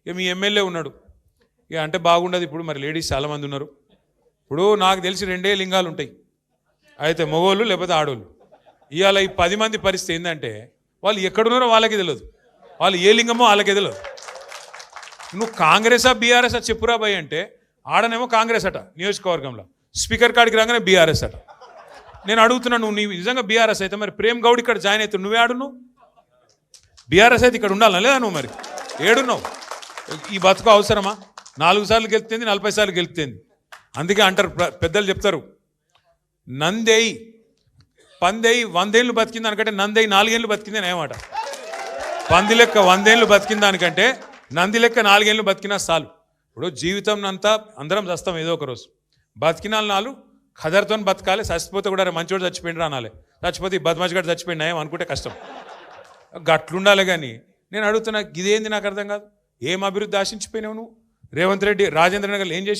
ఇక మీ ఎమ్మెల్యే ఉన్నాడు ఇక అంటే బాగుండదు. ఇప్పుడు మరి లేడీస్ చాలామంది ఉన్నారు. ఇప్పుడు నాకు తెలిసి 2 లింగాలు ఉంటాయి, అయితే మగోళ్ళు లేకపోతే ఆడోళ్ళు. ఇవాళ ఈ 10 మంది పరిస్థితి ఏంటంటే వాళ్ళు ఎక్కడున్నారో వాళ్ళకి తెలియదు, వాళ్ళు ఏ లింగమో వాళ్ళకే తెలియదు. నువ్వు కాంగ్రెసా బీఆర్ఎస్ఆ చెప్పురా భయ్ అంటే ఆడనేమో కాంగ్రెస్ అట నియోజకవర్గంలో, స్పీకర్ కాడికి రాగానే బీఆర్ఎస్ అట. నేను అడుగుతున్నాను, నువ్వు నీవు నిజంగా బీఆర్ఎస్ అయితే మరి ప్రేమ్ గౌడ్ ఇక్కడ జాయిన్ అవుతావు, నువ్వే ఆడు. నువ్వు బీఆర్ఎస్ అయితే ఇక్కడ ఉండాలా లేదా? నువ్వు మరి ఏడున్నావు? ఈ బతుకు అవసరమా? 4 సార్లు గెలుస్తుంది, 40 సార్లు గెలుస్తుంది. అందుకే అంటారు పెద్దలు చెప్తారు, నందేయి పందేయి 100 ఏళ్ళు బతికింది దానికంటే నందేయి 4 ఏళ్ళు బతికింది అని ఏమాట. పంది లెక్క 100 ఏళ్ళు బతికిన దానికంటే నంది లెక్క 4 ఏళ్ళు బతికినా చాలు. ఇప్పుడు జీవితం అంతా అందరం చస్తాం ఏదో ఒక రోజు. బతికిన నాలు ఖదర్తో బతకాలి, చచ్చిపోతే కూడా మంచివాడు చచ్చిపోయిండు అనాలి. చచ్చిపోతే ఈ బద్మాష్గాడు చచ్చిపోయినా అనుకుంటే కష్టం, గట్లుండాలి. కానీ నేను అడుగుతున్నా, ఇదేంది నాకు అర్థం కాదు. ఏం అభివృద్ధి ఆశించిపోయినావు నువ్వు? రేవంత్ రెడ్డి రాజేంద్ర నగర్ ఏం చేసి